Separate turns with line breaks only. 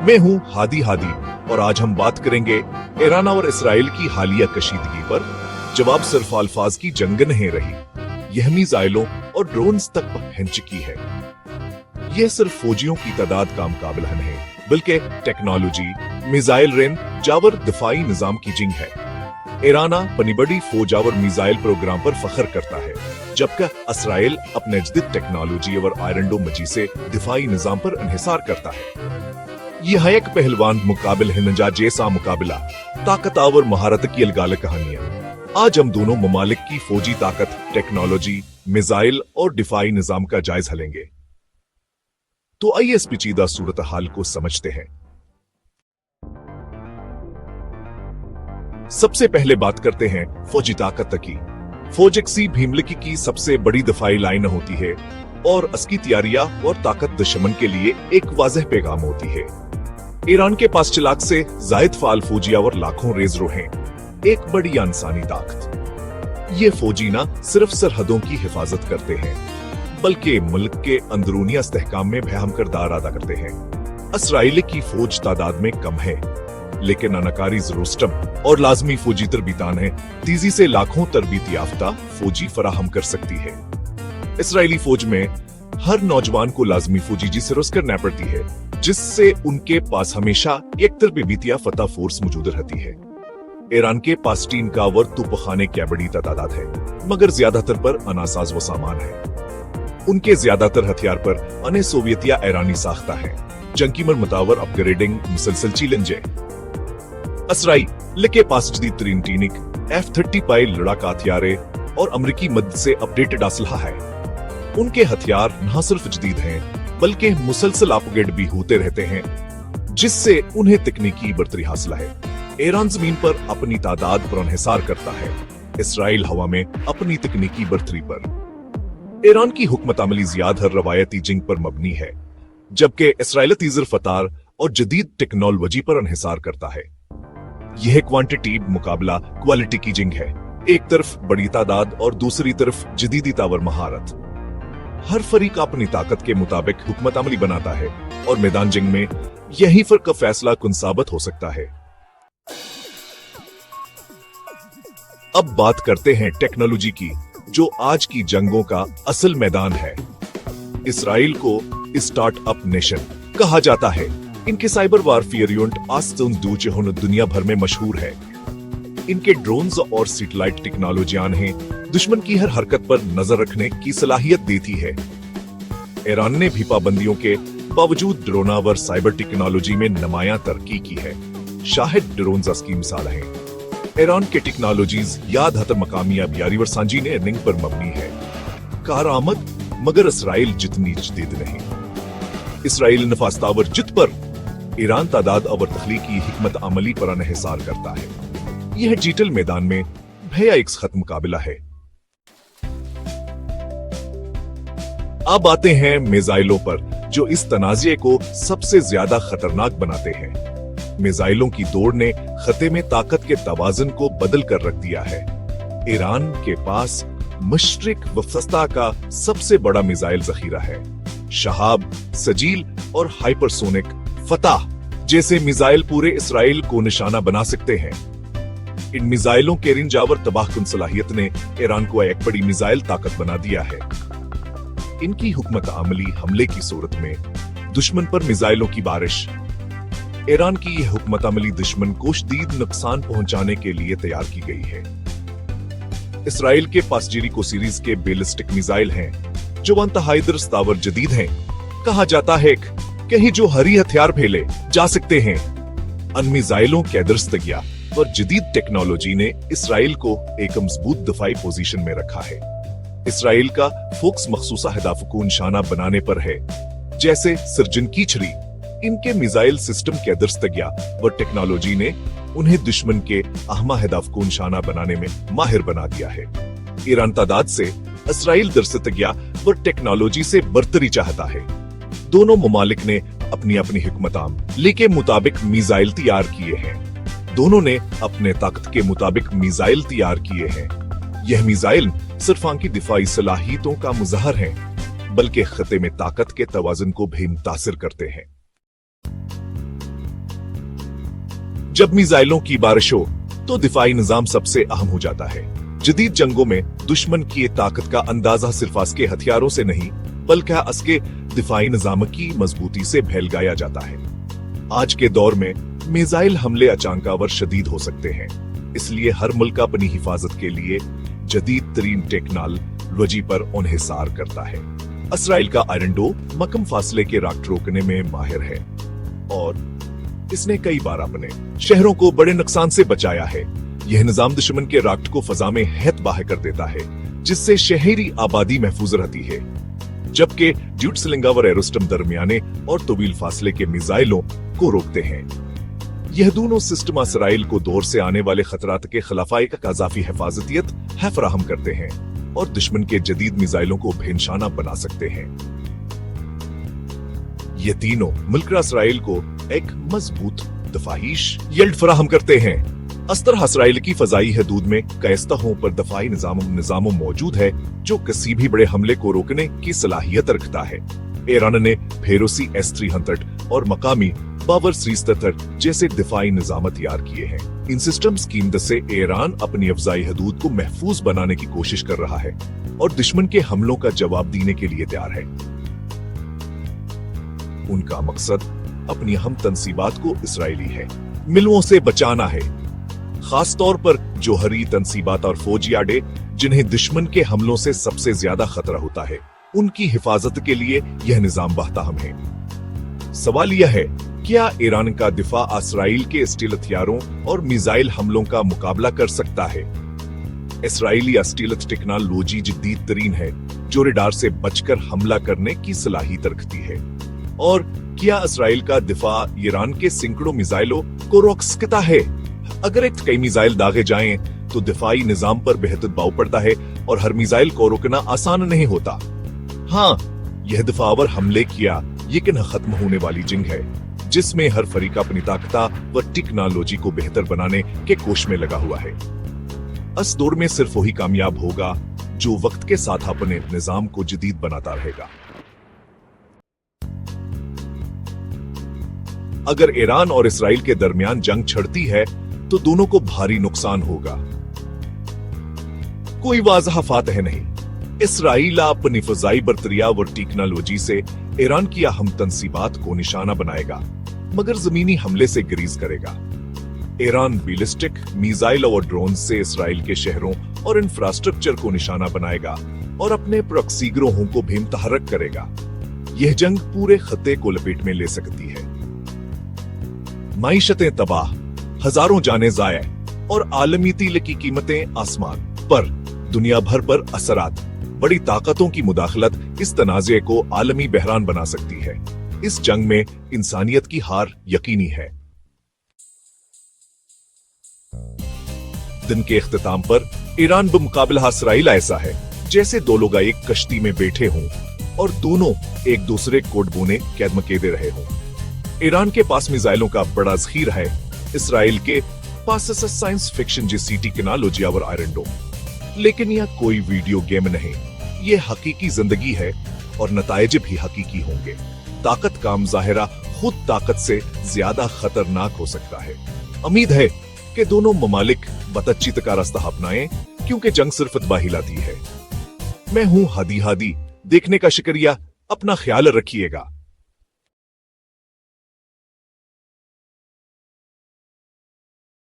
मैं हूं हादी और आज हम बात करेंगे ईरान और इसराइल की हालिया कशीदगी पर। जवाब सिर्फ अल्फाज की जंग नहीं रही, यह मिसाइलों और ड्रोन्स तक पहुंच चुकी है। यह सिर्फ फौजियों की तादाद का मुकाबला नहीं, बल्कि टेक्नोलॉजी, मिसाइल रेंज जावर दिफाई निजाम की जिंग है। ईरान अपनी बड़ी फौज और मिसाइल प्रोग्राम पर फख्र करता है, जबकि इसराइल अपने जदीद टेक्नोलॉजी और आयरन डोम मजी से दिफाई निजाम पर इन्हिसार करता है। यह एक पहलवान मुकाबिल है नजा जैसा मुकाबला, ताकत और महारत की अलगाल कहानियां। आज हम दोनों ममालिक की फौजी ताकत, टेक्नोलॉजी, मिसाइल और दिफाई निजाम का जायजा लेंगे। तो आइए इस पेचीदा सूरत हाल को समझते हैं। सबसे पहले बात करते हैं फौजी ताकत की। फौज एक भीमलिकी की सबसे बड़ी दफाई लाइन होती है और इसकी तैयारियां और ताकत दुश्मन के लिए एक वाज़ेह पैगाम होती है। ईरान के पास 4 लाख से जायद फाल फौजिया और लाखों रेजरो हैं, एक बड़ी इंसानी ताकत। ये फौजी ना सिर्फ सरहदों की हिफाजत करते हैं, बल्कि मुल्क के अंदरूनी इस्तेहकाम में भी अहम किरदार अदा करते हैं। इसराइल की फौज तादाद में कम है, लेकिन अनाकारी रुस्तम और लाजमी फौजी तरबीतान है तेजी से लाखों तरबीत याफ्ता फौजी फराहम कर सकती है। इसराइली फौज में हर नौजवान को लाजमी फौजी जी से रुस करना पड़ती है, जिससे उनके पास हमेशा एक तरबीत या फतह फोर्स मौजूद रहती है। ईरान के पास टीन का वर तोपखाने की बड़ी तादाद है, मगर ज्यादातर पर अनासाज व सामान है। उनके ज्यादातर हथियार पर अने सोवियत या ईरानी साख्ता है। जंग की मरमतावर अपग्रेडिंग मुसलसल चैलेंज है। इसराइल के पास जदीद तरीन टीनिक F-35 लड़ाका हथियारे और अमरीकी मदद से अपडेटेड असलहा है। उनके हथियार न सिर्फ जदीद हैं, बल्कि मुसलसल अपग्रेड भी होते रहते हैं, जिससे उन्हें तकनीकी बर्तरी हासिल है। ईरान जमीन पर अपनी तादाद पर इन्हिसार करता है, इसराइल हवा में अपनी तकनीकी बर्तरी पर। ईरान की हुकूमत अमली ज्यादा रवायती जिंग पर मबनी है, जबकि इसराइल तीजर फतार और जदीद टेक्नोलॉजी पर इन्हिसार करता है। यह क्वांटिटी मुकाबला क्वालिटी की जिंग है, एक तरफ बड़ी तादाद और दूसरी तरफ जदीदी तावर महारत। हर फरीक अपनी ताकत के मुताबिक हुकूमत अमली बनाता है और मैदान जंग में यही फर्क का फैसला कुन साबित हो सकता है। अब बात करते हैं टेक्नोलॉजी की, जो आज की जंगों का असल मैदान है। इसराइल को स्टार्टअप नेशन कहा जाता है। इनके साइबर वारफेयर यूनिट आस्तुन दुनिया भर में मशहूर है। इनके ड्रोन्स और सैटेलाइट टेक्नोलॉजियां हैं दुश्मन की हर हरकत पर नजर रखने की सलाहियत देती है। ईरान ने भी पाबंदियों के बावजूद ड्रोनावर साइबर टेक्नोलॉजी में नमाया तरक्की की है। शाहिद ड्रोन्स की मिसाल है। ईरान के टेक्नोलॉजीज याद हतर मकामी अबियारी वर सांजी ने अर्निंग पर मबनी है। कारआमद मगर इसराइल जितनी जदीद नहीं। इसराइल नफास्तावर जित पर ईरान तादाद और तख्लीकी हिकमत अमली पर इन्हिसार करता है। यह डिजिटल मैदान में भया एक खत्म मुकाबला है। अब आते हैं मिसाइलों पर, जो इस तनाज़े को सबसे ज्यादा खतरनाक बनाते हैं। मिसाइलों की दौड़ ने खते में ताकत के तवाज़ुन को बदल कर रख दिया है। ईरान के पास मशरिक वफस्ता का सबसे बड़ा मिसाइल जखीरा है। शहाब, सजील और हाइपरसोनिक फतह जैसे मिसाइल पूरे इसराइल को निशाना बना सकते हैं। इन मिसाइलों के रिंजावर तबाहकुन सलाहियत ने ईरान को एक बड़ी मिसाइल ताकत बना दिया है। इनकी हुकूमत अमली हमले की सूरत में दुश्मन पर मिसाइलों की बारिश। ईरान की यह हुकूमत अमली दुश्मन को शदीद नुकसान पहुंचाने के लिए तैयार की गई है। इसराइल के पास जेरिको सीरीज के बैलिस्टिक मिसाइल हैं, जो इंतहाई दरस्तावर जदीद हैं। कहा जाता है कहीं जो हरी हथियार फैले जा सकते हैं। अन मिसाइलों के दरस्तगिया और जदीद टेक्नोलॉजी ने इसराइल को एक मजबूत दफाई पोजीशन में रखा है। इसराइल का फोकस मखसूसा हदाफ को निशाना बनाने पर है, जैसे सर्जन की छड़ी। इनके मिसाइल सिस्टम के दरस्तगिया व टेक्नोलॉजी ने उन्हें दुश्मन के अहमा हदाफ को निशाना बनाने में माहिर बना दिया है। ईरान तादाद से इसराइल दरस्तगिया व टेक्नोलॉजी से बरतरी चाहता है। दोनों ममालिक ने अपनी अपनी हिकमत के मुताबिक मिसाइल तैयार किए हैं। दोनों ने अपने ताकत के मुताबिक मिसाइल तैयार किए हैं। यह मिसाइल सिर्फ आंकी दिफाई सलाहियतों का मुजहर है, बल्कि खते में ताकत के तवाज़ुन को भी मुतासिर करते हैं। जब मिसाइलों की बारिश हो तो दिफाई निजाम सबसे अहम हो जाता है। जदीद जंगों में दुश्मन की ताकत का अंदाजा सिर्फ उसके हथियारों से नहीं बल्कि उसके दिफाई निजाम की मजबूती से भी लगाया जाता है। आज के दौर में मिसाइल हमले अचानक शदीद हो सकते हैं, इसलिए हर मुल्क अपनी हिफाजत के लिए जदीद तरीन टेक्नोलॉजी पर इन्हिसार करता है। इसराइल का आयरन डोम कम फासले के रॉकेट रोकने में माहिर है और इसने कई बार अपने शहरों को बड़े नुकसान से बचाया है। यह निजाम दुश्मन के रॉकेट को फजा में हैत बाहर कर देता है, जिससे शहरी आबादी महफूज रहती है, जबकि ड्यूट स्लिंगा व एरोस्टम दरमियाने और तवील फासले के मिसाइलों को रोकते हैं। यह दोनों सिस्टम इसराइल को दूर से आने वाले खतरात के खिलाफ एक काफी हिफाजतियत है फराहम करते हैं और दुश्मन के जदीद मिसाइलों को बेनिशाना बना सकते हैं। ये तीनों मिलकर इसराइल को एक मजबूत दफाई यल्ड फराहम करते हैं। इस तरह इसराइल की फजाई हदूद में कई सतहों पर दफाई निजाम मौजूद है जो किसी भी बड़े हमले को रोकने की सलाहियत रखता है। ईरान ने फेरोसी S-300 और मकामी पावर 377 जैसे दिफाई निजाम तैयार किए हैं। इन सिस्टम्स की मदद से ईरान अपनी अफजाई हदूद को महफूज बनाने की कोशिश कर रहा है और दुश्मन के हमलों का जवाब देने के लिए तैयार है। उनका मकसद अपनी अहम तंसीबात को इसराइली है मिलों से बचाना है, खास तौर पर जोहरी तंसीबात और फौजी अड्डे जिन्हें दुश्मन के हमलों से सबसे ज्यादा खतरा होता है, उनकी हिफाजत के लिए यह निजाम बेहतम है। सवाल यह है, क्या ईरान का दिफा इसराइल के स्टील हथियारों और मिसाइल हमलों का मुकाबला कर सकता है? इसराइली स्टील टेक्नोलॉजी जदीद तरीन है जो रडार से बचकर हमला करने की सलाहियत रखती है। और क्या इसराइल का दिफा ईरान के सैकड़ों मिसाइलों को रोक सकता है? अगर एक कई मिसाइल दागे जाएं तो दिफाई निजाम पर बेहद दबाव पड़ता है और हर मिसाइल को रोकना आसान नहीं होता। हाँ, यह दिफावर हमले किया यकीन खत्म होने वाली जंग है जिसमें हर फरीक अपनी ताकत व टेक्नोलॉजी को बेहतर बनाने के कोशिश में लगा हुआ है। इस दौर में सिर्फ वही कामयाब होगा जो वक्त के साथ अपने निजाम को जदीद बनाता रहेगा। अगर ईरान और इसराइल के दरमियान जंग छिड़ती है तो दोनों को भारी नुकसान होगा। कोई वाज़ह फातह नहीं। इसराइल अपनी फजाई बर्तरिया व टेक्नोलॉजी से ईरान की अहम तंसीबात को निशाना बनाएगा, मगर जमीनी हमले से ग्रीज करेगा। ईरान बैलिस्टिक मिसाइल और ड्रोन से इसराइल के शहरों और इंफ्रास्ट्रक्चर को निशाना बनाएगा और अपने प्रॉक्सी गिरोहों को भी मुतहर्रिक करेगा। यह जंग पूरे खत्ते को लपेट में ले सकती है। माइशतें तबाह, हजारों जाने जाया और आलमी तेल की कीमतें आसमान पर, दुनिया भर पर असरात, बड़ी ताकतों की मुदाखलत इस तनाज़े को आलमी बहरान बना सकती है। इस जंग में इंसानियत की हार यकीनी है। दिन के इख्तिताम पर ईरान बमुकाबला इसराइल ऐसा है जैसे दो लोग एक कश्ती में बैठे हों और दोनों एक दूसरे को डुबोने कैद मकेदे रहे हों। ईरान के पास मिसाइलों का बड़ा ज़खीरा है, इसराइल के पास साइंस फिक्शन जैसी टेक्नोलॉजी और आयरन डोम। लेकिन यह कोई वीडियो गेम नहीं, ये हकीकी जिंदगी है और नताइज भी हकीकी होंगे। ताकत का मुजाहिरा खुद ताकत से ज्यादा खतरनाक हो सकता है। उम्मीद है कि दोनों ममालिक बतच्चित का रास्ता अपनाएं, क्योंकि जंग सिर्फ तबाही लाती है। मैं हूं हादी, देखने का शुक्रिया। अपना ख्याल रखिएगा।